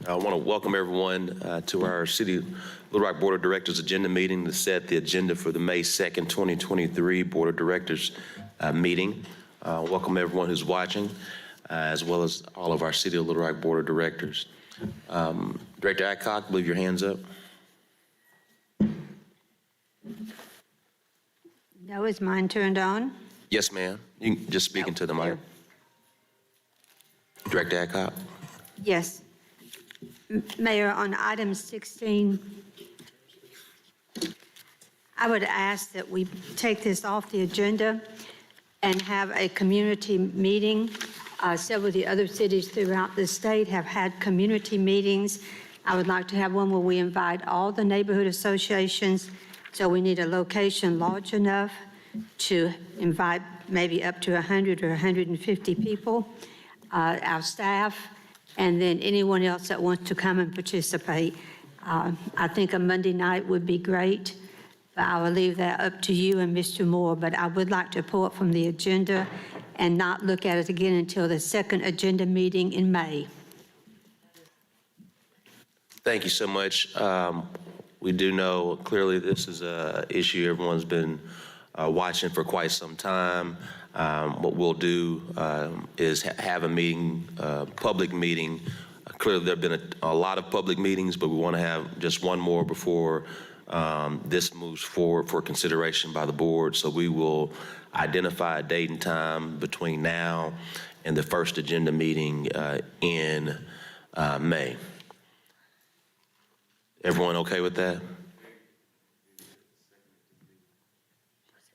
I want to welcome everyone to our City of Little Rock Board of Directors agenda meeting to set the agenda for the May 2nd, 2023 Board of Directors meeting. Welcome everyone who's watching, as well as all of our City of Little Rock Board of Directors. Director Adcock, leave your hands up. No, is mine turned on? Yes, ma'am. You can just speak into the mic. Director Adcock. Yes. Mayor, on item 16, I would ask that we take this off the agenda and have a community meeting. Several of the other cities throughout the state have had community meetings. I would like to have one where we invite all the neighborhood associations. So we need a location large enough to invite maybe up to 100 or 150 people, our staff, and then anyone else that wants to come and participate. I think a Monday night would be great, but I will leave that up to you and Mr. Moore, but I would like to pull it from the agenda and not look at it again until the second agenda meeting in May. Thank you so much. We do know clearly this is an issue everyone's been watching for quite some time. What we'll do is have a meeting, public meeting. Clearly there have been a lot of public meetings, but we want to have just one more before this moves forward for consideration by the board. So we will identify a date and time between now and the first agenda meeting in May. Everyone okay with that?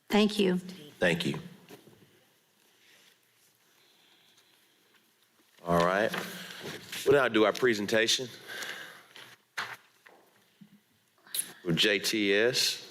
Thank you. Thank you. All right. We'll now do our presentation with JTS.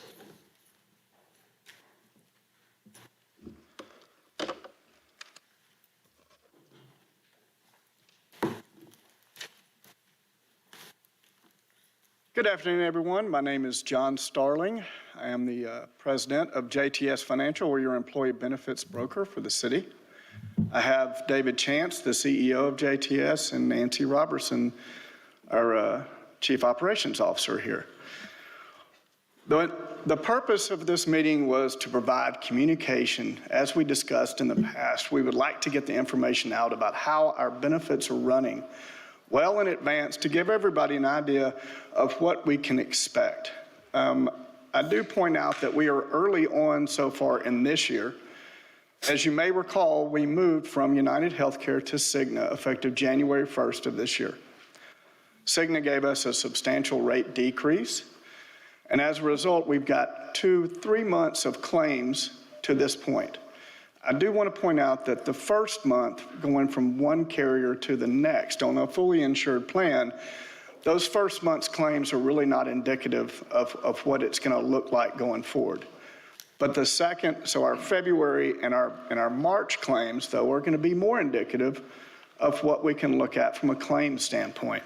Good afternoon, everyone. My name is John Starling. I am the president of JTS Financial. We're your employee benefits broker for the city. I have David Chance, the CEO of JTS, and Nancy Robertson, our chief operations officer here. The purpose of this meeting was to provide communication. As we discussed in the past, we would like to get the information out about how our benefits are running well in advance to give everybody an idea of what we can expect. I do point out that we are early on so far in this year. As you may recall, we moved from United Healthcare to Cigna effective January 1st of this year. Cigna gave us a substantial rate decrease, and as a result, we've got 2-3 months of claims to this point. I do want to point out that the first month, going from one carrier to the next on a fully insured plan, those first month's claims are really not indicative of what it's going to look like going forward. But the second, so our February and our March claims, though, are going to be more indicative of what we can look at from a claim standpoint.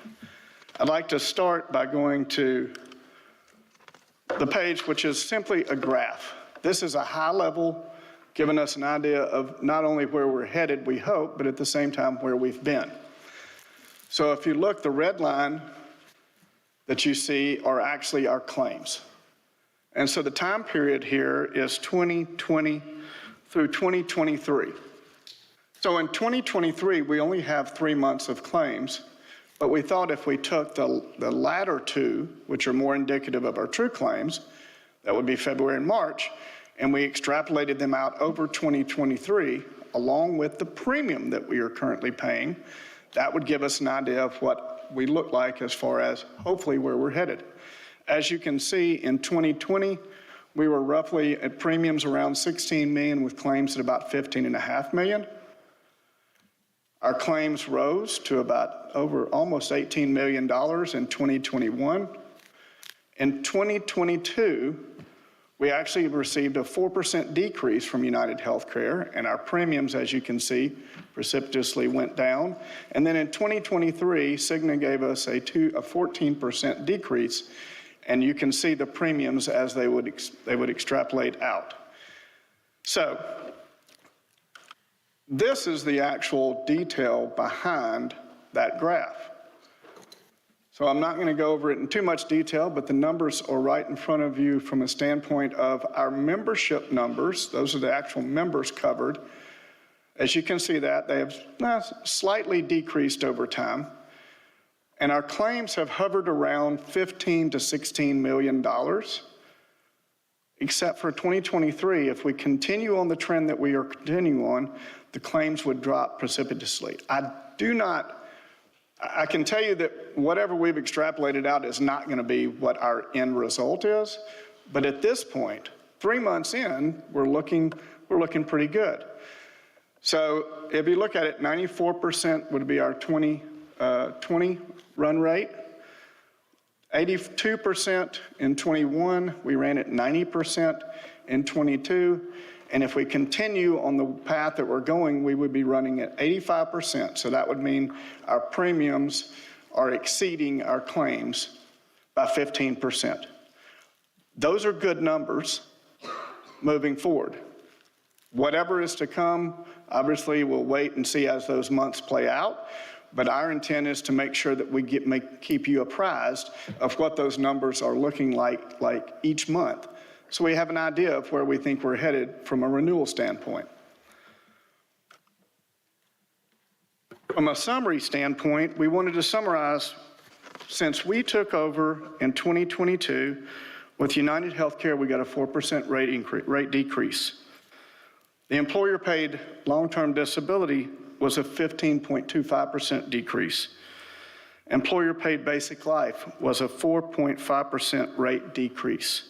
I'd like to start by going to the page, which is simply a graph. This is a high level, giving us an idea of not only where we're headed, we hope, but at the same time where we've been. So if you look, the red line that you see are actually our claims. And so the time period here is 2020 through 2023. So in 2023, we only have 3 months of claims, but we thought if we took the latter two, which are more indicative of our true claims, that would be February and March, and we extrapolated them out over 2023, along with the premium that we are currently paying, that would give us an idea of what we look like as far as hopefully where we're headed. As you can see, in 2020, we were roughly at premiums around 16 million with claims at about 15.5 million. Our claims rose to about almost $18 million in 2021. In 2022, we actually received a 4% decrease from United Healthcare, and our premiums, as you can see, precipitously went down. And then in 2023, Cigna gave us a 14% decrease, and you can see the premiums as they would extrapolate out. So this is the actual detail behind that graph. So I'm not going to go over it in too much detail, but the numbers are right in front of you from a standpoint of our membership numbers. Those are the actual members covered. As you can see that, they have slightly decreased over time. And our claims have hovered around $15 to $16 million. Except for 2023, if we continue on the trend that we are continuing on, the claims would drop precipitously. I can tell you that whatever we've extrapolated out is not going to be what our end result is. But at this point, 3 months in, we're looking pretty good. So if you look at it, 94% would be our 2020 run rate. 82% in 21, we ran at 90% in 22, and if we continue on the path that we're going, we would be running at 85%. So that would mean our premiums are exceeding our claims by 15%. Those are good numbers moving forward. Whatever is to come, obviously we'll wait and see as those months play out. But our intent is to make sure that we keep you apprised of what those numbers are looking like each month, so we have an idea of where we think we're headed from a renewal standpoint. From a summary standpoint, we wanted to summarize, since we took over in 2022, with United Healthcare, we got a 4% rate decrease. The employer-paid long-term disability was a 15.25% decrease. Employer-paid basic life was a 4.5% rate decrease.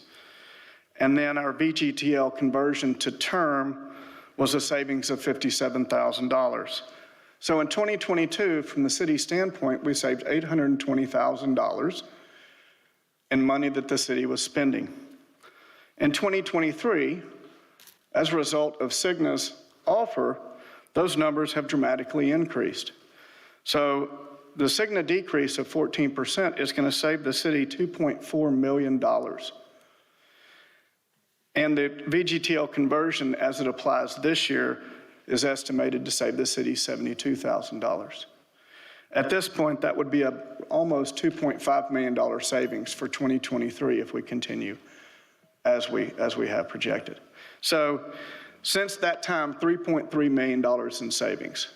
And then our VGTL conversion to term was a savings of $57,000. So in 2022, from the city standpoint, we saved $820,000 in money that the city was spending. In 2023, as a result of Cigna's offer, those numbers have dramatically increased. So the Cigna decrease of 14% is going to save the city $2.4 million. And the VGTL conversion, as it applies this year, is estimated to save the city $72,000. At this point, that would be a almost $2.5 million savings for 2023 if we continue as we have projected. So since that time, $3.3 million in savings.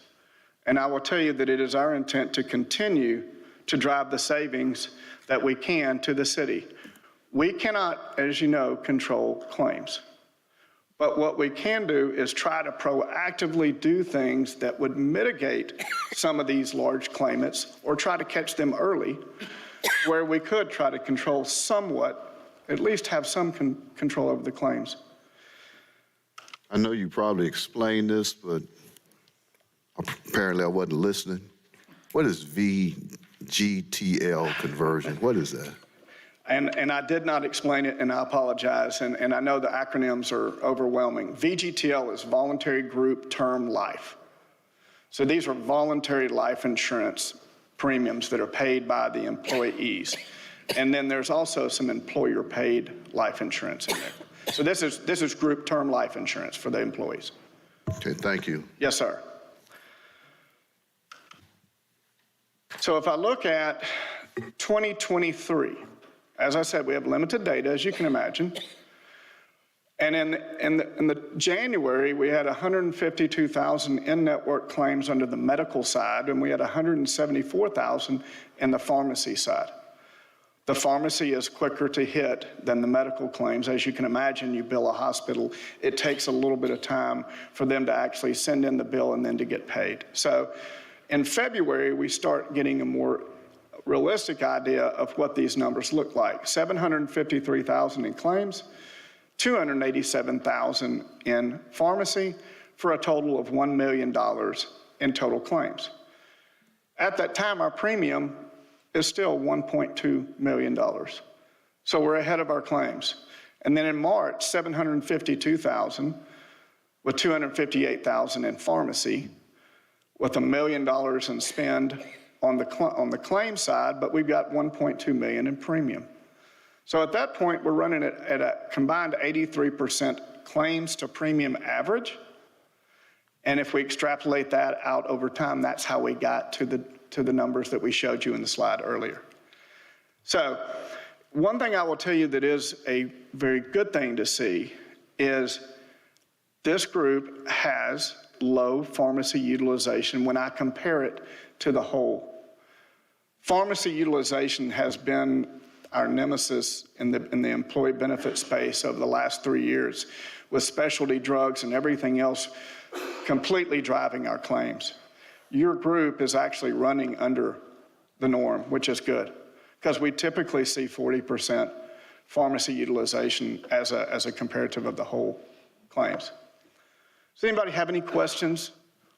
And I will tell you that it is our intent to continue to drive the savings that we can to the city. We cannot, as you know, control claims. But what we can do is try to proactively do things that would mitigate some of these large claimants, or try to catch them early, where we could try to control somewhat, at least have some control over the claims. I know you probably explained this, but apparently I wasn't listening. What is VGTL conversion? What is that? And I did not explain it, and I apologize, and I know the acronyms are overwhelming. VGTL is Voluntary Group Term Life. So these are voluntary life insurance premiums that are paid by the employees. And then there's also some employer-paid life insurance in there. So this is group term life insurance for the employees. Okay, thank you. Yes, sir. So if I look at 2023, as I said, we have limited data, as you can imagine. And in the January, we had 152,000 in-network claims under the medical side, and we had 174,000 in the pharmacy side. The pharmacy is quicker to hit than the medical claims. As you can imagine, you bill a hospital, it takes a little bit of time for them to actually send in the bill and then to get paid. So in February, we start getting a more realistic idea of what these numbers look like. 753,000 in claims, 287,000 in pharmacy, for a total of $1 million in total claims. At that time, our premium is still $1.2 million. So we're ahead of our claims. And then in March, 752,000 with 258,000 in pharmacy, with $1 million in spend on the claim side, but we've got 1.2 million in premium. So at that point, we're running at a combined 83% claims to premium average. And if we extrapolate that out over time, that's how we got to the numbers that we showed you in the slide earlier. So one thing I will tell you that is a very good thing to see is this group has low pharmacy utilization when I compare it to the whole. Pharmacy utilization has been our nemesis in the employee benefit space over the last 3 years, with specialty drugs and everything else completely driving our claims. Your group is actually running under the norm, which is good, because we typically see 40% pharmacy utilization as a comparative of the whole claims. Does anybody have any questions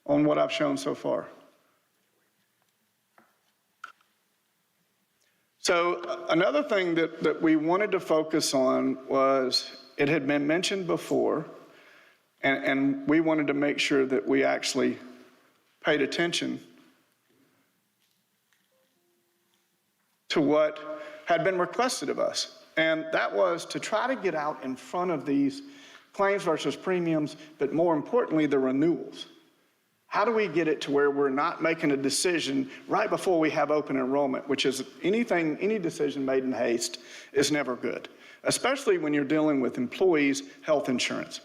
on what I've shown so far? So another thing that we wanted to focus on was, it had been mentioned before, and we wanted to make sure that we actually paid attention to what had been requested of us. And that was to try to get out in front of these claims versus premiums, but more importantly, the renewals. How do we get it to where we're not making a decision right before we have open enrollment, which is any decision made in haste is never good, especially when you're dealing with employees' health insurance.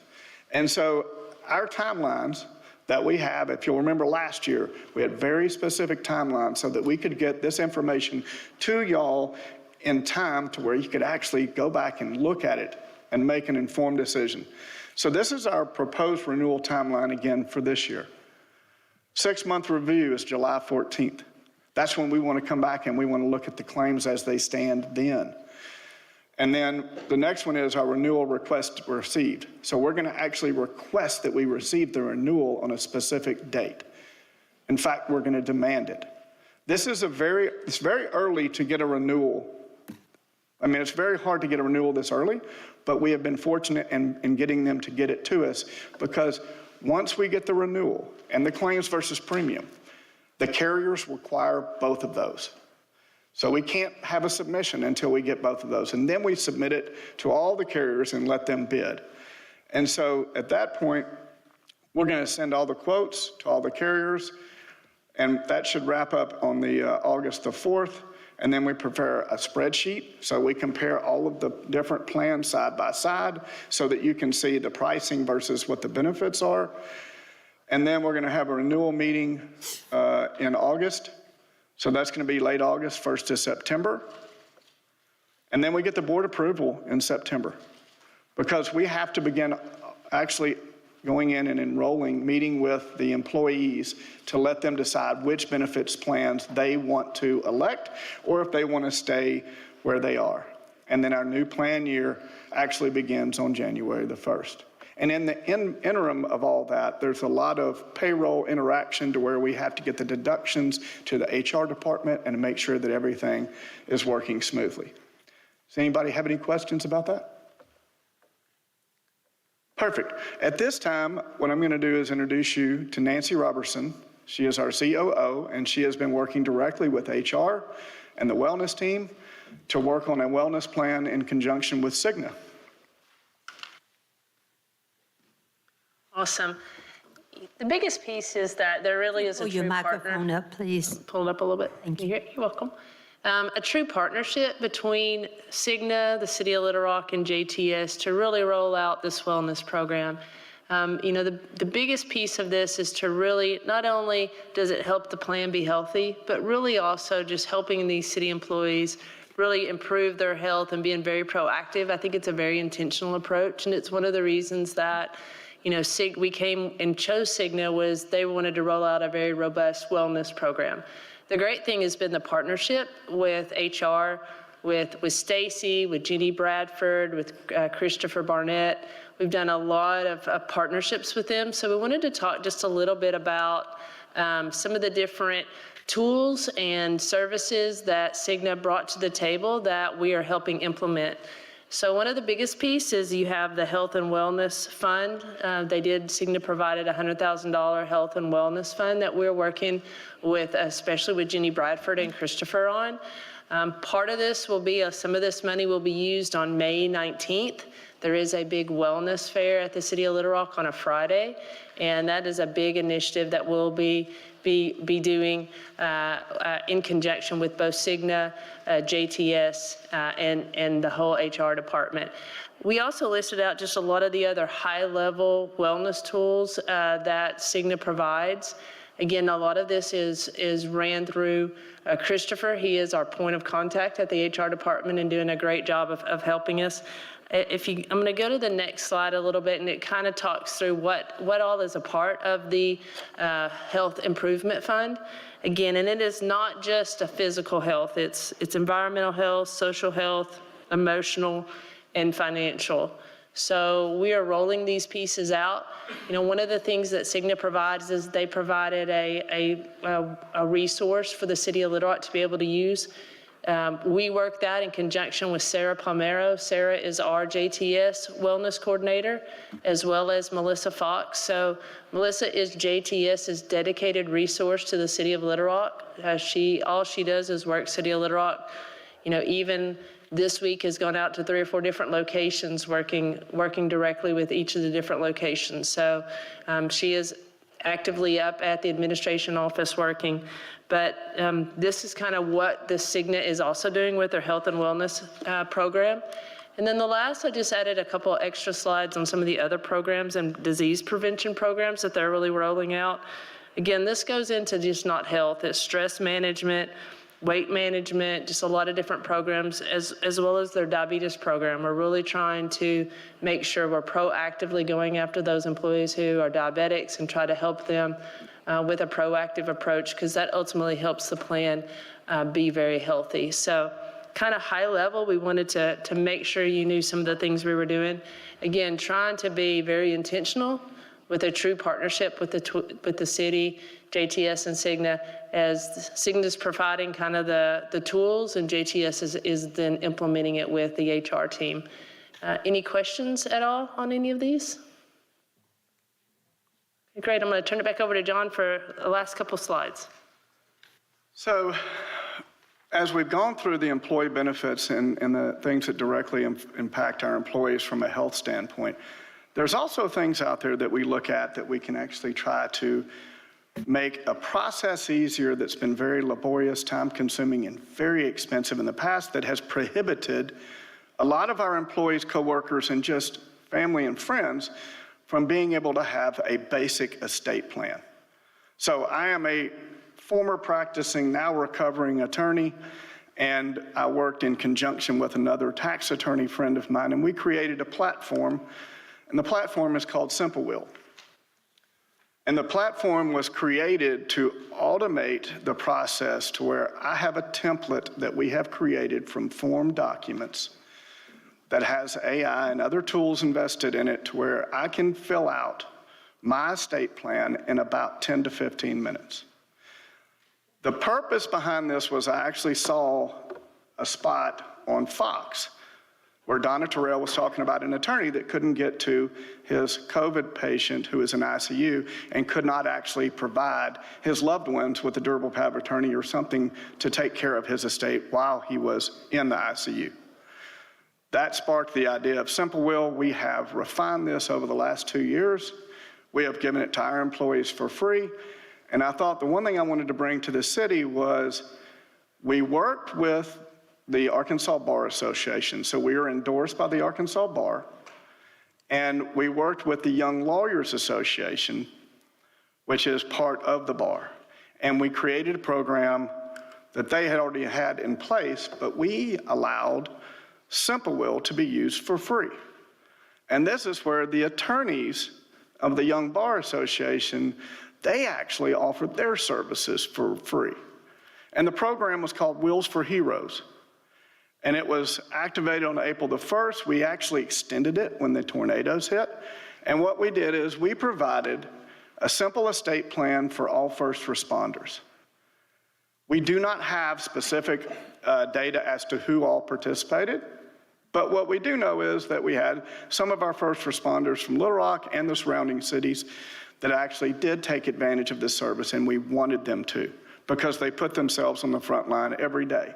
And so our timelines that we have, if you'll remember last year, we had very specific timelines so that we could get this information to y'all in time to where you could actually go back and look at it and make an informed decision. So this is our proposed renewal timeline again for this year. 6-month review is July 14th. That's when we want to come back and we want to look at the claims as they stand then. And then the next one is our renewal request received. So we're going to actually request that we receive the renewal on a specific date. In fact, we're going to demand it. It's very early to get a renewal. I mean, it's very hard to get a renewal this early, but we have been fortunate in getting them to get it to us, because once we get the renewal and the claims versus premium, the carriers require both of those. So we can't have a submission until we get both of those. And then we submit it to all the carriers and let them bid. And so at that point, we're going to send all the quotes to all the carriers, and that should wrap up on the August the 4th. And then we prepare a spreadsheet, so we compare all of the different plans side by side so that you can see the pricing versus what the benefits are. And then we're going to have a renewal meeting in August. So that's going to be late August, 1st to September. And then we get the board approval in September, because we have to begin actually going in and enrolling, meeting with the employees to let them decide which benefits plans they want to elect, or if they want to stay where they are. And then our new plan year actually begins on January the 1st. And in the interim of all that, there's a lot of payroll interaction to where we have to get the deductions to the HR department and make sure that everything is working smoothly. Does anybody have any questions about that? Perfect. At this time, what I'm going to do is introduce you to Nancy Robertson. She is our COO, and she has been working directly with HR and the wellness team to work on a wellness plan in conjunction with Cigna. Awesome. The biggest piece is that there really is a Pull your true microphone partner. up, please. Pull it up a little bit. Thank you. You're welcome. A true partnership between Cigna, the City of Little Rock, and JTS to really roll out this wellness program. The biggest piece of this is to really, not only does it help the plan be healthy, but really also just helping these city employees really improve their health and being very proactive. I think it's a very intentional approach, and it's one of the reasons that we came and chose Cigna was they wanted to roll out a very robust wellness program. The great thing has been the partnership with HR, with Stacy, with Jeannie Bradford, with Christopher Barnett. We've done a lot of partnerships with them. So we wanted to talk just a little bit about some of the different tools and services that Cigna brought to the table that we are helping implement. So one of the biggest pieces, you have the Health and Wellness Fund. Cigna provided a $100,000 Health and Wellness Fund that we're working with, especially with Jeannie Bradford and Christopher on. Part of this will be, some of this money will be used on May 19th. there is a big wellness fair at the City of Little Rock on a Friday, and that is a big initiative that we'll be doing in conjunction with both Cigna, JTS, and the whole HR department. We also listed out just a lot of the other high-level wellness tools that Cigna provides. Again, a lot of this is ran through Christopher. He is our point of contact at the HR department and doing a great job of helping us. I'm going to go to the next slide a little bit, and it kind of talks through what all is a part of the Health Improvement Fund. Again, and it is not just a physical health. It's environmental health, social health, emotional, and financial. So we are rolling these pieces out. You know, one of the things that Cigna provides is they provided a resource for the City of Little Rock to be able to use. We work that in conjunction with Sarah Palmero. Sarah is our JTS wellness coordinator, as well as Melissa Fox. So Melissa is JTS's dedicated resource to the City of Little Rock. All she does is work City of Little Rock. You know, even this week has gone out to 3 or 4 different locations, working directly with each of the different locations. So she is actively up at the administration office working. But this is kind of what the Cigna is also doing with their health and wellness program. And then the last, I just added a couple extra slides on some of the other programs and disease prevention programs that they're really rolling out. Again, this goes into just not health, it's stress management, weight management, just a lot of different programs, as well as their diabetes program. We're really trying to make sure we're proactively going after those employees who are diabetics and try to help them with a proactive approach, because that ultimately helps the plan be very healthy. So kind of high level, we wanted to make sure you knew some of the things we were doing. Again, trying to be very intentional with a true partnership with the city, JTS and Cigna, as Cigna's providing kind of the tools and JTS is then implementing it with the HR team. Any questions at all on any of these? Great, I'm going to turn it back over to John for the last couple slides. So as we've gone through the employee benefits and the things that directly impact our employees from a health standpoint, there's also things out there that we look at that we can actually try to make a process easier that's been very laborious, time-consuming, and very expensive in the past that has prohibited a lot of our employees, coworkers, and just family and friends from being able to have a basic estate plan. So I am a former practicing, now recovering attorney, and I worked in conjunction with another tax attorney friend of mine, and we created a platform, and the platform is called Simple Will. And the platform was created to automate the process to where I have a template that we have created from form documents that has AI and other tools invested in it to where I can fill out my estate plan in about 10 to 15 minutes. The purpose behind this was I actually saw a spot on Fox where Donna Terrell was talking about an attorney that couldn't get to his COVID patient who is in ICU and could not actually provide his loved ones with a durable power of attorney or something to take care of his estate while he was in the ICU. That sparked the idea of Simple Will. We have refined this over the last 2 years. We have given it to our employees for free. And I thought the one thing I wanted to bring to the city was we worked with the Arkansas Bar Association. So we are endorsed by the Arkansas Bar. And we worked with the Young Lawyers Association, which is part of the bar. And we created a program that they had already had in place, but we allowed Simple Will to be used for free. And this is where the attorneys of the Young Bar Association, they actually offered their services for free. And the program was called Wills for Heroes. And it was activated on April the 1st. We actually extended it when the tornadoes hit. And what we did is we provided a simple estate plan for all first responders. We do not have specific data as to who all participated. But what we do know is that we had some of our first responders from Little Rock and the surrounding cities that actually did take advantage of this service, and we wanted them to because they put themselves on the front line every day.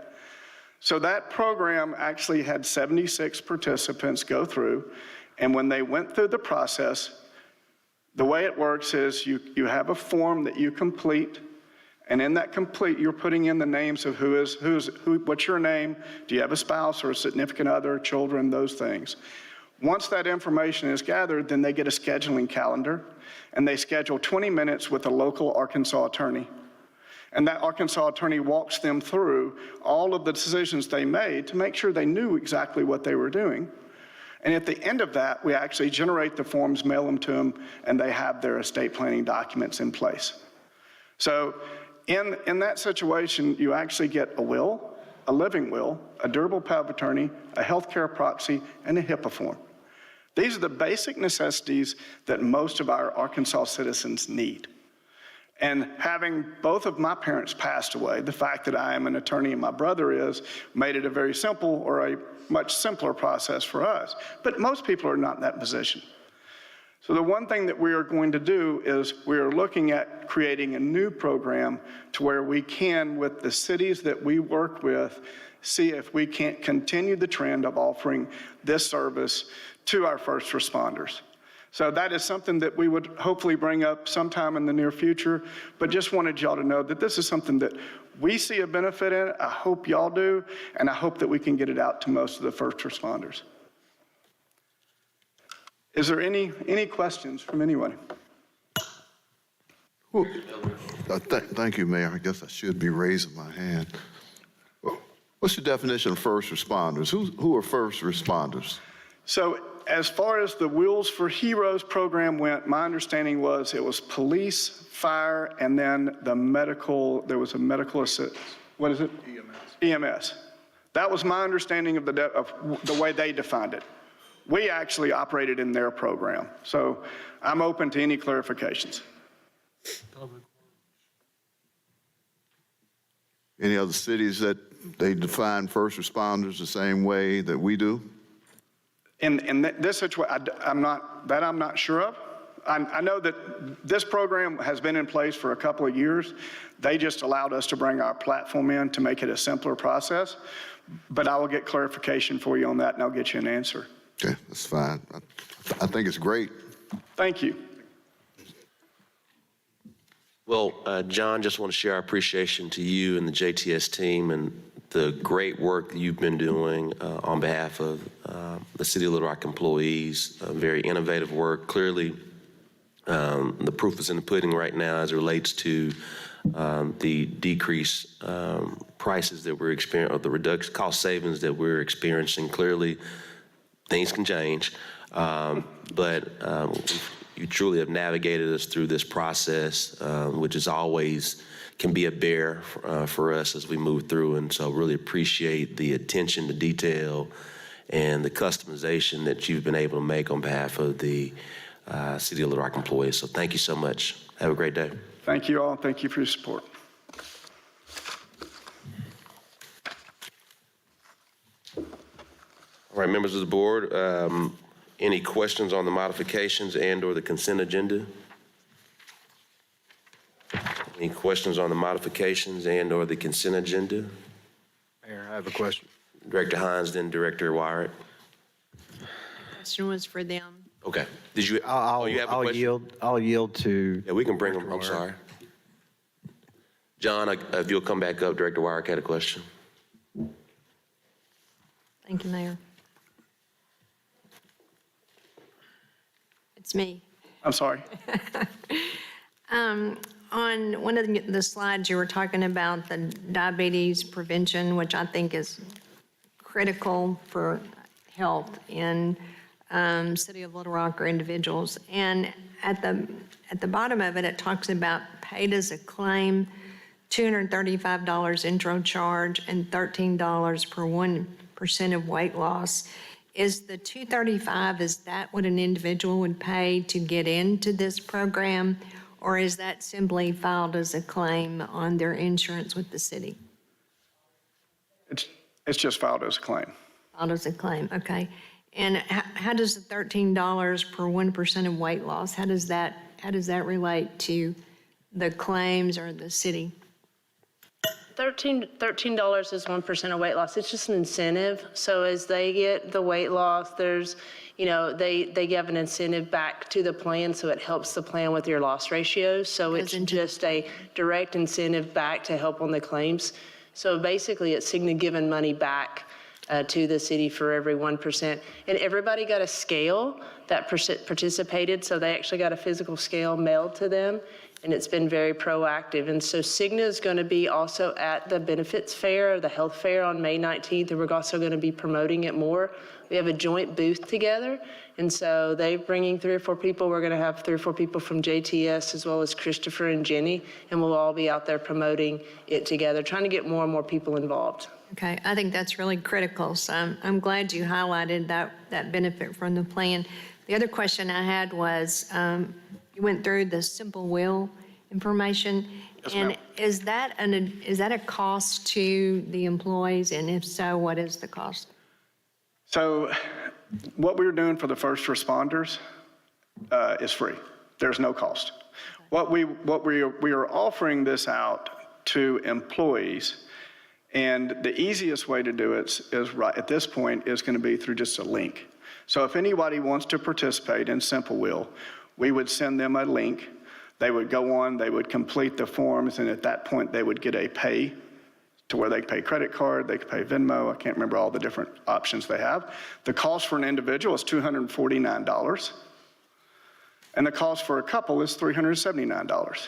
So that program actually had 76 participants go through, and when they went through the process, the way it works is you have a form that you complete, and in that complete, you're putting in the names of what's your name, do you have a spouse or a significant other, children, those things. Once that information is gathered, then they get a scheduling calendar, and they schedule 20 minutes with a local Arkansas attorney. And that Arkansas attorney walks them through all of the decisions they made to make sure they knew exactly what they were doing. And at the end of that, we actually generate the forms, mail them to them, and they have their estate planning documents in place. So in that situation, you actually get a will, a living will, a durable power of attorney, a healthcare proxy, and a HIPAA form. These are the basic necessities that most of our Arkansas citizens need. And having both of my parents passed away, the fact that I am an attorney and my brother is, made it a very simple or a much simpler process for us. But most people are not in that position. So the one thing that we are going to do is we are looking at creating a new program to where we can, with the cities that we work with, see if we can't continue the trend of offering this service to our first responders. So that is something that we would hopefully bring up sometime in the near future, but just wanted y'all to know that this is something that we see a benefit in. I hope y'all do, and I hope that we can get it out to most of the first responders. Is there any questions from anyone? Well, thank you, Mayor. I guess I should be raising my hand. Well, what's the definition of first responders? Who are first responders? So as far as the Wheels for Heroes program went, my understanding was it was police, fire, and then the medical, there was a medical assist. What is it? EMS. That was my understanding of the way they defined it. We actually operated in their program. So I'm open to any clarifications. Any other cities that they define first responders the same way that we do? In this situation, I'm not sure of. I know that this program has been in place for a couple of years. They just allowed us to bring our platform in to make it a simpler process. But I will get clarification for you on that, and I'll get you an answer. Okay, that's fine. I think it's great. Thank you. Well, John, just want to share our appreciation to you and the JTS team and the great work that you've been doing on behalf of the City of Little Rock employees. Very innovative work. Clearly, the proof is in the pudding right now as it relates to the decreased prices that we're experiencing, or the reduction cost savings that we're experiencing. Clearly, things can change, but you truly have navigated us through this process, which is always can be a bear for us as we move through. And so really appreciate the attention to detail and the customization that you've been able to make on behalf of the City of Little Rock employees. So thank you so much. Have a great day. Thank you all. Thank you for your support. All right, members of the board, any questions on the modifications and/or the consent agenda? Any questions on the modifications and/or the consent agenda? Mayor, I have a question. Director Hines, then Director Wyatt. Question was for them. Okay. Did you? Oh, you have a question? I'll yield to. Yeah, we can bring them. I'm sorry. John, if you'll come back up, Director Wyatt had a question. Thank you, Mayor. It's me. I'm sorry. On one of the slides, you were talking about the diabetes prevention, which I think is critical for health in City of Little Rock or individuals. And at the bottom of it, it talks about paid as a claim, $235 intro charge, and $13 per 1% of weight loss. Is the $235, is that what an individual would pay to get into this program? Or is that simply filed as a claim on their insurance with the city? It's just filed as a claim. Filed as a claim, okay. And how does the $13 per 1% of weight loss, how does that relate to the claims or the city? $13 is 1% of weight loss. It's just an incentive. So as they get the weight loss, there's, they give an incentive back to the plan, so it helps the plan with your loss ratios. So it's just a direct incentive back to help on the claims. So basically, it's Cigna giving money back to the city for every 1%. And everybody got a scale that participated, so they actually got a physical scale mailed to them, and it's been very proactive. And so Cigna is going to be also at the benefits fair, the health fair on May 19th, and we're also going to be promoting it more. We have a joint booth together, and so they're bringing 3 or 4 people. We're going to have 3 or 4 people from JTS, as well as Christopher and Jenny, and we'll all be out there promoting it together, trying to get more and more people involved. Okay, I think that's really critical, so I'm glad you highlighted that benefit from the plan. The other question I had was, you went through the simple will information. Yes, ma'am. And is that a cost to the employees, and if so, what is the cost? So what we're doing for the first responders is free. There's no cost. What we are offering this out to employees, and the easiest way to do it is right at this point is going to be through just a link. So if anybody wants to participate in Simple Will, we would send them a link. They would go on, they would complete the forms, and at that point they would get a pay to where they could pay credit card, they could pay Venmo. I can't remember all the different options they have. The cost for an individual is $249, and the cost for a couple is $379.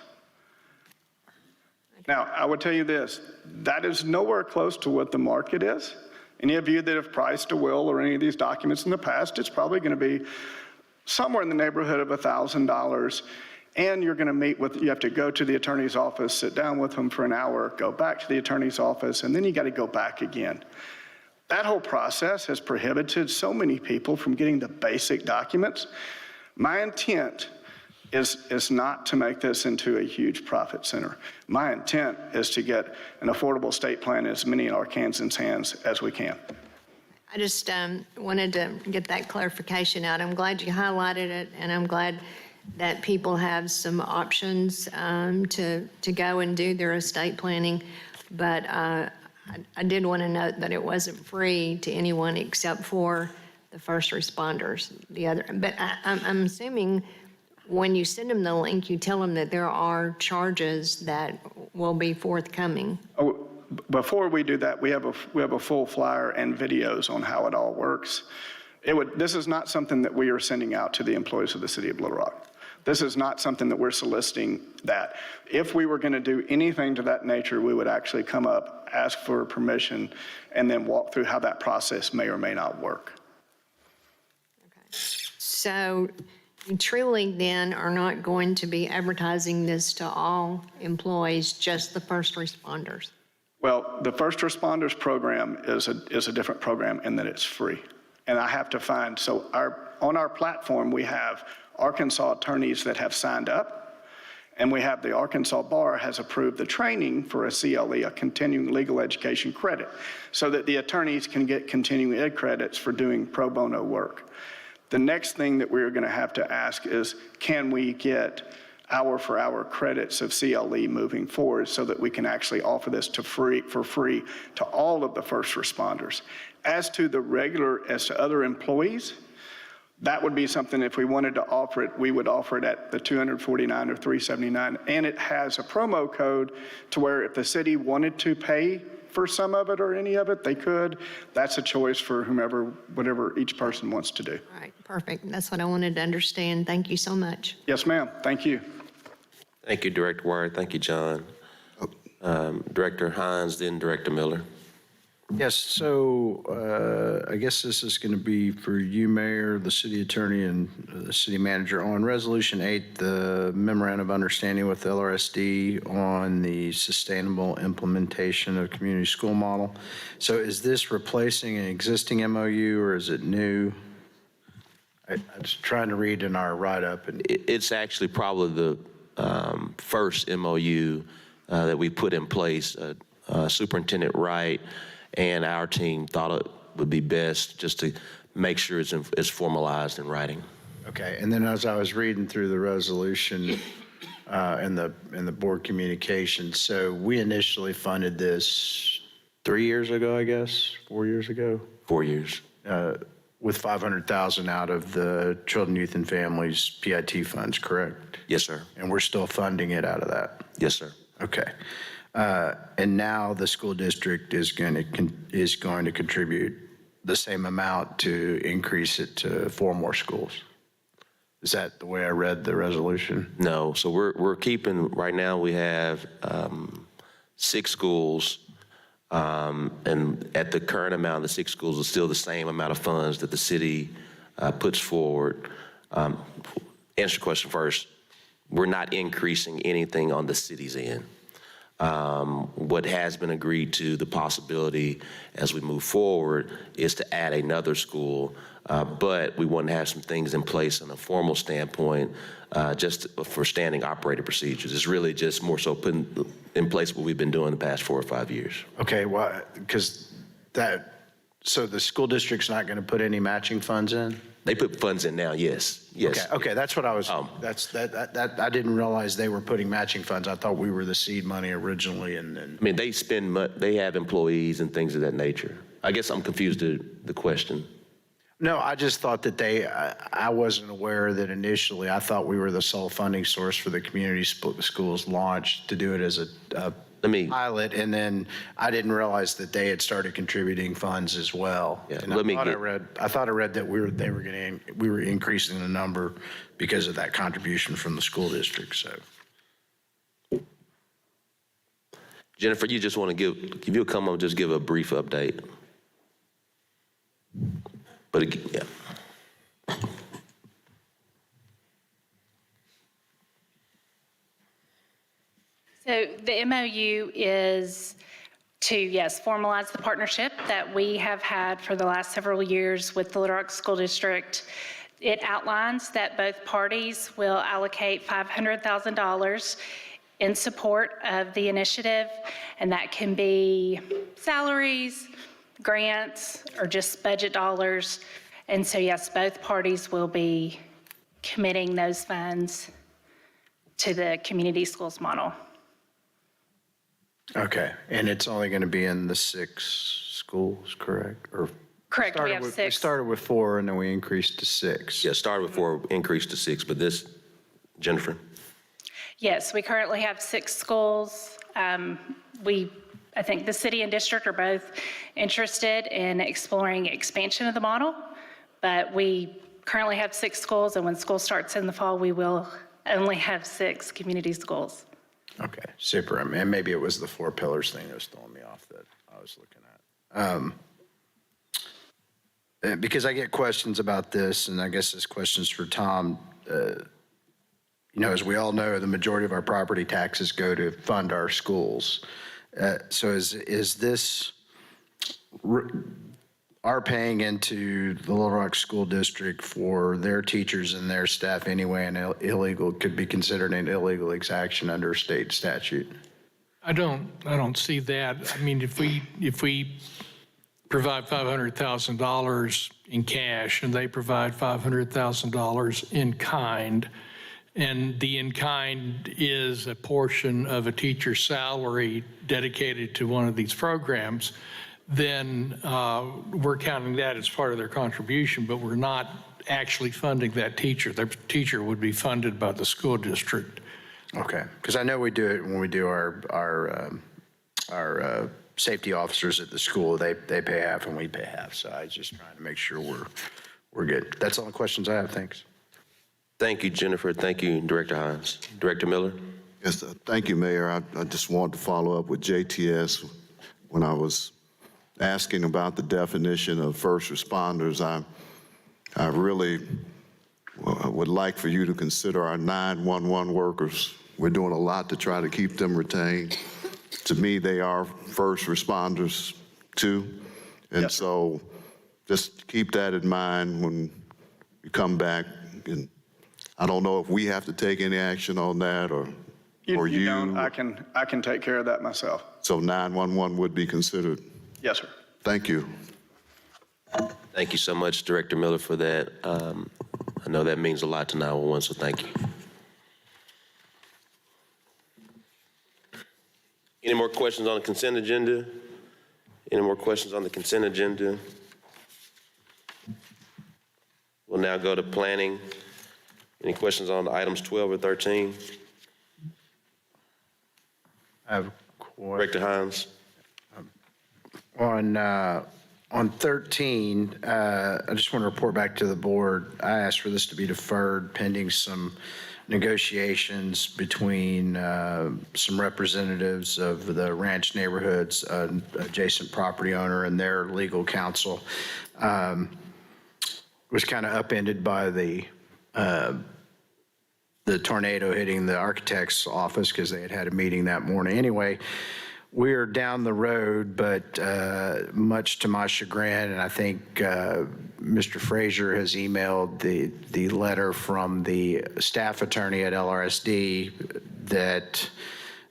Now, I would tell you this, that is nowhere close to what the market is. Any of you that have priced a will or any of these documents in the past, it's probably going to be somewhere in the neighborhood of $1,000. And you're going to meet with, you have to go to the attorney's office, sit down with them for an hour, go back to the attorney's office, and then you got to go back again. That whole process has prohibited so many people from getting the basic documents. My intent is not to make this into a huge profit center. My intent is to get an affordable state plan in as many Arkansans' hands as we can. I just wanted to get that clarification out. I'm glad you highlighted it, and I'm glad that people have some options to go and do their estate planning. But I did want to note that it wasn't free to anyone except for the first responders. But I'm assuming when you send them the link, you tell them that there are charges that will be forthcoming. Oh, before we do that, we have a full flyer and videos on how it all works. This is not something that we are sending out to the employees of the City of Little Rock. This is not something that we're soliciting that. If we were going to do anything to that nature, we would actually come up, ask for permission, and then walk through how that process may or may not work. Okay. So you truly then are not going to be advertising this to all employees, just the first responders? Well, the first responders program is a different program in that it's free. And I have to find, so on our platform, we have Arkansas attorneys that have signed up, and we have the Arkansas Bar has approved the training for a CLE, a continuing legal education credit, so that the attorneys can get continuing ed credits for doing pro bono work. The next thing that we're going to have to ask is, can we get hour for hour credits of CLE moving forward so that we can actually offer this for free to all of the first responders. As to other employees, that would be something, if we wanted to offer it, we would offer it at the $249 or $379. And it has a promo code to where if the city wanted to pay for some of it or any of it, they could. That's a choice for whatever each person wants to do. All right, perfect. That's what I wanted to understand. Thank you so much. Yes, ma'am. Thank you. Thank you, Director Ward. Thank you, John. Director Hines, then Director Miller. Yes, so I guess this is going to be for you, Mayor, the city attorney, and the city manager. On Resolution 8, the memorandum of understanding with LRSD on the sustainable implementation of community school model. So is this replacing an existing MOU or is it new? I was trying to read in our write-up. And It's actually probably the first MOU that we put in place. Superintendent Wright and our team thought it would be best just to make sure it's formalized in writing. Okay, and then as I was reading through the resolution, and the board communications. So we initially funded this 3 years ago, I guess, 4 years ago, 4 years. with 500,000 out of the Children, Youth, and Families PIT funds, correct? Yes, sir. And we're still funding it out of that? Yes, sir. Okay. And now the school district is going to contribute the same amount to increase it to 4 more schools. Is that the way I read the resolution? No, so we're keeping, right now we have 6 schools, and at the current amount, the 6 schools is still the same amount of funds that the city puts forward. Answer your question first, we're not increasing anything on the city's end. What has been agreed to, the possibility as we move forward, is to add another school, but we want to have some things in place on a formal standpoint, just for standing operating procedures. It's really just more so putting in place what we've been doing the past 4 or 5 years. Okay, well, because so the school district's not going to put any matching funds in? They put funds in now, yes, yes. Okay, that's what I was, I didn't realize they were putting matching funds. I thought we were the seed money originally, and I mean, they have employees and things of that nature. I guess I'm confused to the question. no, I just thought that I wasn't aware that initially, I thought we were the sole funding source for the community schools launch to do it as a pilot, and then I didn't realize that they had started contributing funds as well. Yeah, And I thought I read that we were increasing the number because of that contribution from the school district, so. Jennifer, you just want to if you'll come up, just give a brief update. But again, yeah. So the MOU is to, yes, formalize the partnership that we have had for the last several years with the Little Rock School District. It outlines that both parties will allocate $500,000 in support of the initiative, and that can be salaries, grants, or just budget dollars. And so, yes, both parties will be committing those funds to the community schools model. Okay, and it's only going to be in the 6 schools, correct? Or Correct, we have We 6. started with 4 and then we increased to 6. Yeah, started with 4, increased to 6, but this, Jennifer? Yes, we currently have 6 schools. I think the city and district are both interested in exploring expansion of the model, but we currently have 6 schools, and when school starts in the fall, we will only have 6 community schools. Okay, super. And maybe it was the 4 pillars thing that was throwing me off that I was looking at. Because I get questions about this, and I guess this question's for Tom. As we all know, the majority of our property taxes go to fund our schools. So is this are paying into the Little Rock School District for their teachers and their staff anyway, and could be considered an illegal exaction under state statute? I don't see that. I mean, if we provide $500,000 in cash and they provide $500,000 in kind, and the in-kind is a portion of a teacher's salary dedicated to one of these programs, then we're counting that as part of their contribution, but we're not actually funding that teacher. The teacher would be funded by the school district. Okay, because I know we do it when we do our safety officers at the school. They pay half and we pay half. So I was just trying to make sure we're good. That's all the questions I have. Thanks. Thank you, Jennifer. Thank you, Director Hines. Director Miller? Yes, thank you, Mayor. I just wanted to follow up with JTS. When I was asking about the definition of first responders, I really would like for you to consider our 911 workers. We're doing a lot to try to keep them retained. To me, they are first responders too. And Yes, sir. so just keep that in mind when you come back. And I don't know if we have to take any action on that or you. You don't, I can take care of that myself. So 911 would be considered. Yes, sir. Thank you. Thank you so much, Director Miller, for that. I know that means a lot to 911, so thank you. Any more questions on the consent agenda? Any more questions on the consent agenda? We'll now go to planning. Any questions on items 12 or 13? I have a question. Director Hines? On 13, I just want to report back to the board. I asked for this to be deferred pending some negotiations between some representatives of the ranch neighborhoods, adjacent property owner and their legal counsel. Was kind of upended by the tornado hitting the architect's office because they had a meeting that morning. Anyway, we're down the road, but much to my chagrin, and I think Mr. Frazier has emailed the letter from the staff attorney at LRSD that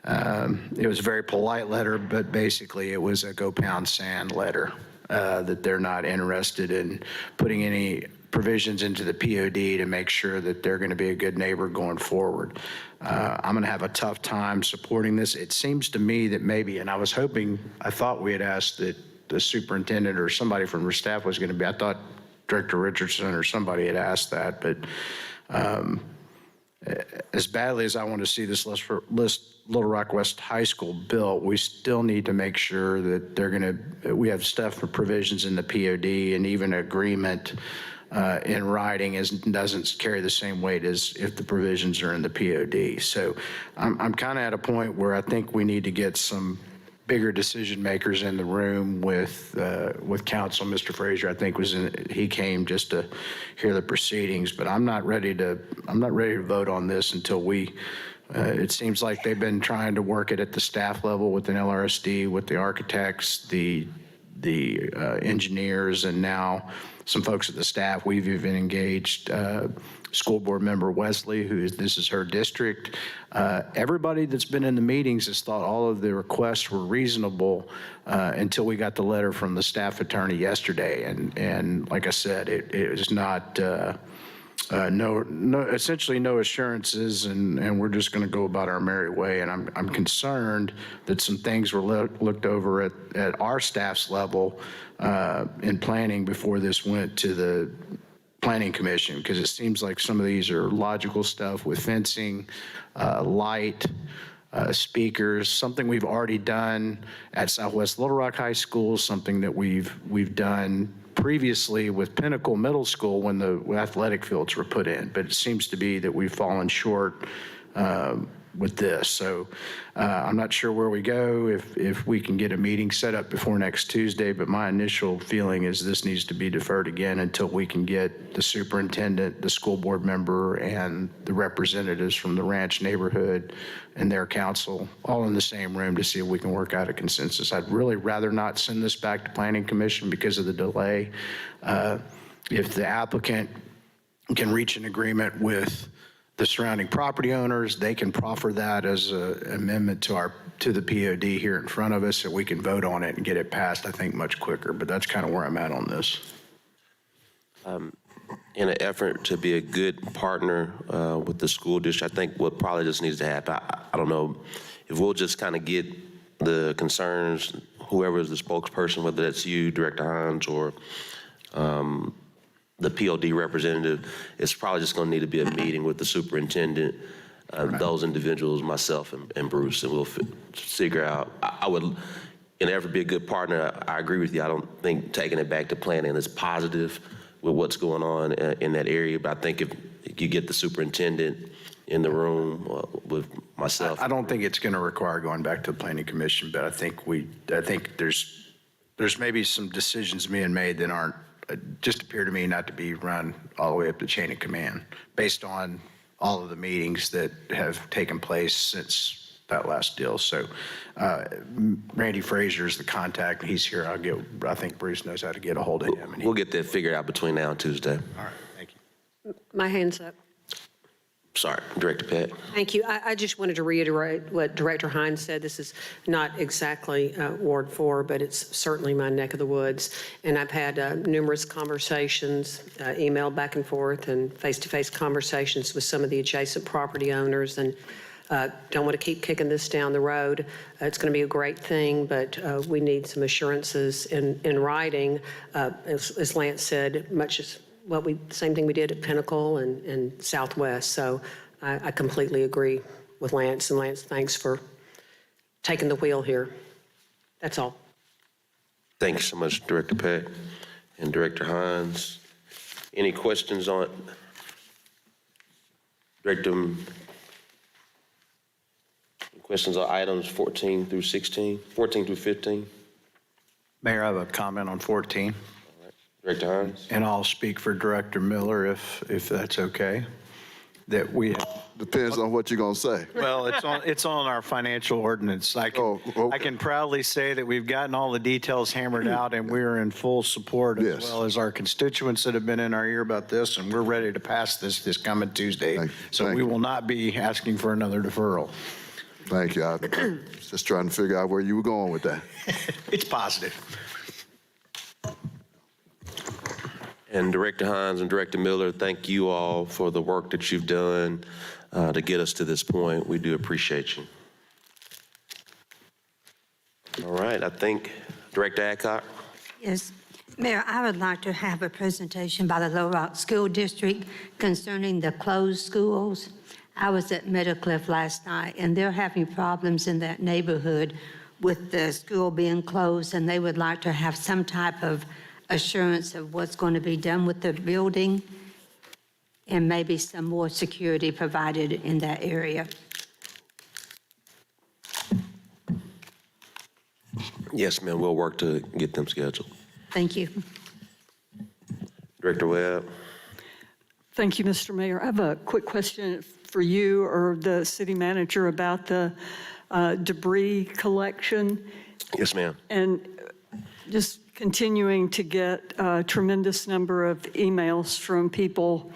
it was a very polite letter, but basically it was a go pound sand letter, that they're not interested in putting any provisions into the POD to make sure that they're going to be a good neighbor going forward. I'm going to have a tough time supporting this. It seems to me that maybe, and I thought we had asked that the superintendent or somebody from the staff was going to be, I thought Director Richardson or somebody had asked that, but as badly as I want to see this Little Rock West High School built, we still need to make sure that we have stuff for provisions in the POD and even agreement in writing doesn't carry the same weight as if the provisions are in the POD. So I'm kind of at a point where I think we need to get some bigger decision makers in the room with counsel. Mr. Frazier, I think he came just to hear the proceedings, but I'm not ready to vote on this until it seems like they've been trying to work it at the staff level with an LRSD, with the architects, the engineers, and now some folks at the staff. We've even engaged school board member Wesley, this is her district. Everybody that's been in the meetings has thought all of the requests were reasonable until we got the letter from the staff attorney yesterday. And like I said, it was not, essentially no assurances, and we're just going to go about our merry way. And I'm concerned that some things were looked over at our staff's level in planning before this went to the Planning Commission, because it seems like some of these are logical stuff with fencing, light, speakers, something we've already done at Southwest Little Rock High School, something that we've done previously with Pinnacle Middle School when the athletic fields were put in, but it seems to be that we've fallen short with this. So I'm not sure where we go, if we can get a meeting set up before next Tuesday, but my initial feeling is this needs to be deferred again until we can get the superintendent, the school board member, and the representatives from the ranch neighborhood and their council all in the same room to see if we can work out a consensus. I'd really rather not send this back to Planning Commission because of the delay. If the applicant can reach an agreement with the surrounding property owners, they can proffer that as an amendment to the POD here in front of us, and we can vote on it and get it passed, I think, much quicker. But that's kind of where I'm at on this. In an effort to be a good partner with the school district, I think what probably just needs to happen, I don't know, if we'll just kind of get the concerns, whoever is the spokesperson, whether that's you, Director Hines, or the POD representative, it's probably just going to need to be a meeting with the superintendent, those individuals, myself and Bruce, and we'll figure out. I would, in an effort to be a good partner, I agree with you. I don't think taking it back to planning is positive with what's going on in that area, but I think if you get the superintendent in the room with myself. I don't think it's going to require going back to the Planning Commission, but I think there's maybe some decisions being made that aren't, just appear to me not to be run all the way up the chain of command based on all of the meetings that have taken place since that last deal. So Randy Frazier is the contact. He's here. I think Bruce knows how to get a hold of him. We'll get that figured out between now and Tuesday. All right, thank you. My hand's up. Sorry, Director Pat. Thank you. I just wanted to reiterate what Director Hines said. This is not exactly Ward 4, but it's certainly my neck of the woods. And I've had numerous conversations, email back and forth, and face-to-face conversations with some of the adjacent property owners. And Don't want to keep kicking this down the road. It's going to be a great thing, but we need some assurances in writing, as Lance said, much as same thing we did at Pinnacle and Southwest. So I completely agree with Lance. And Lance, thanks for taking the wheel here. That's all. Thank you so much, Director Peck and Director Hines. Any questions on questions on items 14 through 16, 14 through 15? Mayor, I have a comment on 14, Director Hines? and I'll speak for Director Miller if that's okay. That we, Depends on what you're going to say. well, it's on our financial ordinance. I okay. can proudly say that we've gotten all the details hammered out, and we're in full support, as Yes. well as our constituents that have been in our ear about this, and we're ready to pass this coming Tuesday. So we will not be asking for another deferral. Thank you. I was just trying to figure out where you were going with that. It's positive. And Director Hines and Director Miller, thank you all for the work that you've done to get us to this point. We do appreciate you. All right, I think Director Adcock. Yes. Mayor, I would like to have a presentation by the Little Rock School District concerning the closed schools. I was at Meadowcliff last night, and they're having problems in that neighborhood with the school being closed, and they would like to have some type of assurance of what's going to be done with the building and maybe some more security provided in that area. Yes, ma'am, we'll work to get them scheduled. Thank you. Director Webb. Thank you, Mr. Mayor. I have a quick question for you or the city manager about the debris collection. Yes, ma'am. And just continuing to get a tremendous number of emails from people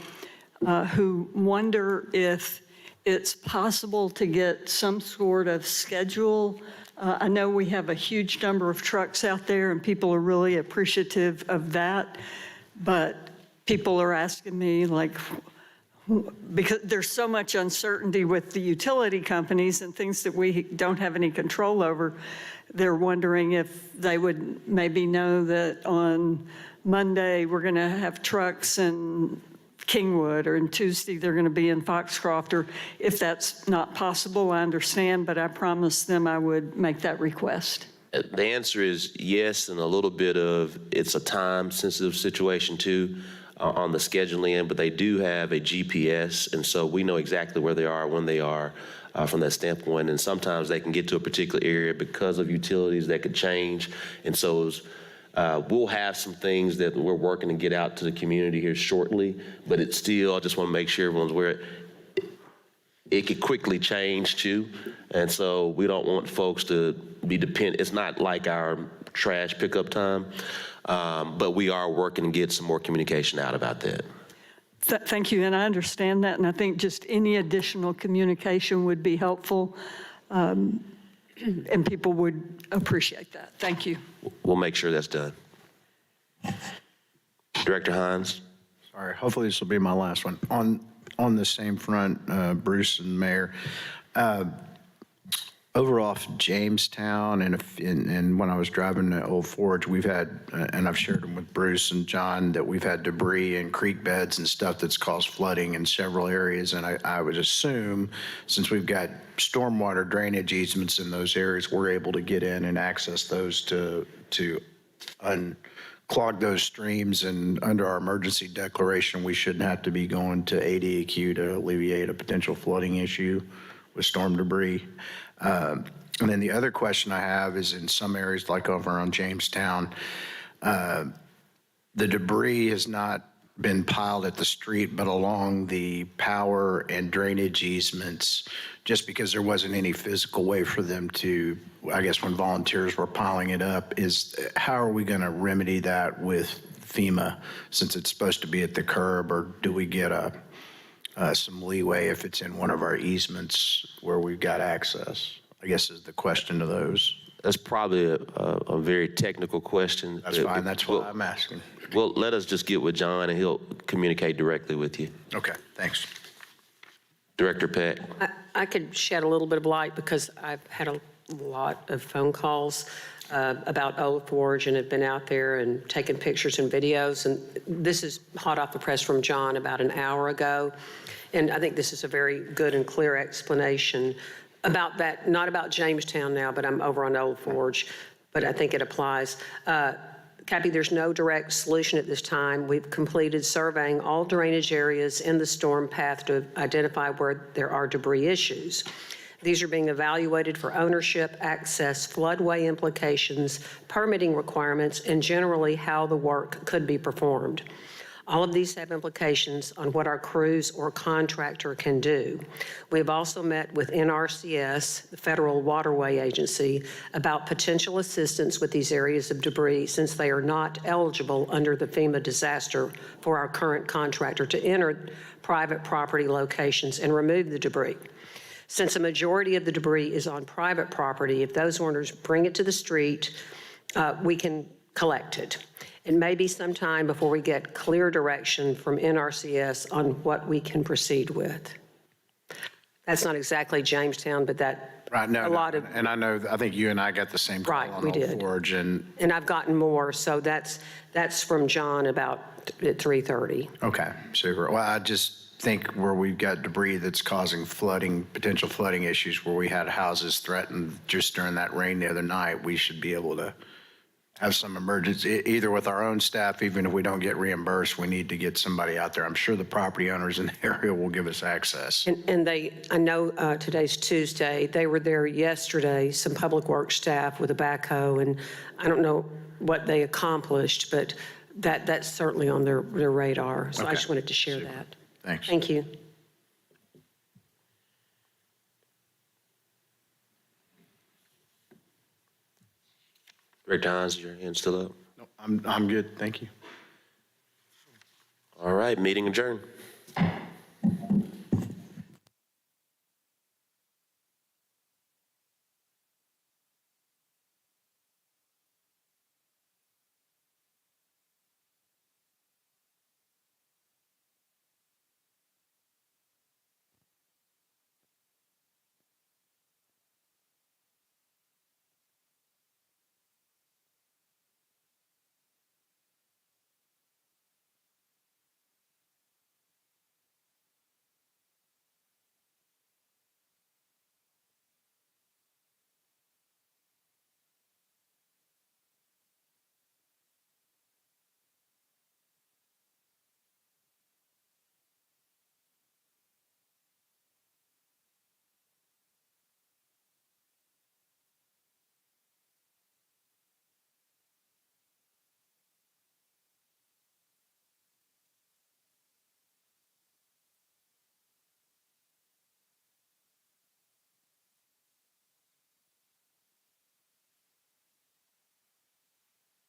who wonder if it's possible to get some sort of schedule. I know we have a huge number of trucks out there and people are really appreciative of that, but people are asking me, like, because there's so much uncertainty with the utility companies and things that we don't have any control over, they're wondering if they would maybe know that on Monday we're going to have trucks in Kingwood, or on Tuesday they're going to be in Foxcroft, or if that's not possible, I understand, but I promised them I would make that request. The answer is yes, and a little bit of it's a time-sensitive situation too on the scheduling end, but they do have a GPS, and so we know exactly where they are, when they are from that standpoint. And sometimes they can get to a particular area because of utilities that could change. And so we'll have some things that we're working to get out to the community here shortly, but it's still, I just want to make sure everyone's aware it could quickly change too. And so we don't want folks to be dependent. It's not like our trash pickup time, but we are working to get some more communication out about that. Thank you, and I understand that, and I think just any additional communication would be helpful, and people would appreciate that. Thank you. We'll make sure that's done. Director Hines. Sorry, hopefully this will be my last one. On the same front, Bruce and Mayor, over off Jamestown and when I was driving to Old Forge, we've had, and I've shared them with Bruce and John, that we've had debris and creek beds and stuff that's caused flooding in several areas. And I would assume, since we've got stormwater drainage easements in those areas, we're able to get in and access those to unclog those streams. And under our emergency declaration, we shouldn't have to be going to ADEQ to alleviate a potential flooding issue with storm debris. And then the other question I have is, in some areas like over on Jamestown, the debris has not been piled at the street, but along the power and drainage easements, just because there wasn't any physical way for them to, I guess when volunteers were piling it up, how are we going to remedy that with FEMA, since it's supposed to be at the curb, or do we get some leeway if it's in one of our easements where we've got access? I guess is the question to those. That's probably a very technical question. That's fine. That's what I'm asking. Well, let us just get with John and he'll communicate directly with you. Okay, thanks. Director Peck. I could shed a little bit of light because I've had a lot of phone calls about Old Forge and have been out there and taken pictures and videos. And this is hot off the press from John about an hour ago. And I think this is a very good and clear explanation about that, not about Jamestown now, but I'm over on Old Forge, but I think it applies. Cappy, there's no direct solution at this time. We've completed surveying all drainage areas in the storm path to identify where there are debris issues. These are being evaluated for ownership, access, floodway implications, permitting requirements, and generally how the work could be performed. All of these have implications on what our crews or contractor can do. We have also met with NRCS, the Federal Waterway Agency, about potential assistance with these areas of debris since they are not eligible under the FEMA disaster for our current contractor to enter private property locations and remove the debris. Since a majority of the debris is on private property, if those owners bring it to the street, we can collect it. It may be some time before we get clear direction from NRCS on what we can proceed with. That's not exactly Jamestown, but that Right, no, a lot no, of, and I think you and I got the same call Right, on we Old did. Forge, and, and I've gotten more, so that's from John about at 3:30. okay, super. Well, I just think where we've got debris that's causing flooding, potential flooding issues, where we had houses threatened just during that rain the other night, we should be able to have some emergency, either with our own staff, even if we don't get reimbursed, we need to get somebody out there. I'm sure the property owners in the area will give us access. And they, I know today's Tuesday, they were there yesterday, some public works staff with a backhoe, and I don't know what they accomplished, but that's certainly on their radar. So I Okay. just wanted to share Super. that. Thanks. Thank you. Director Hines, is your hand still up? I'm good, thank you. All right, meeting adjourned.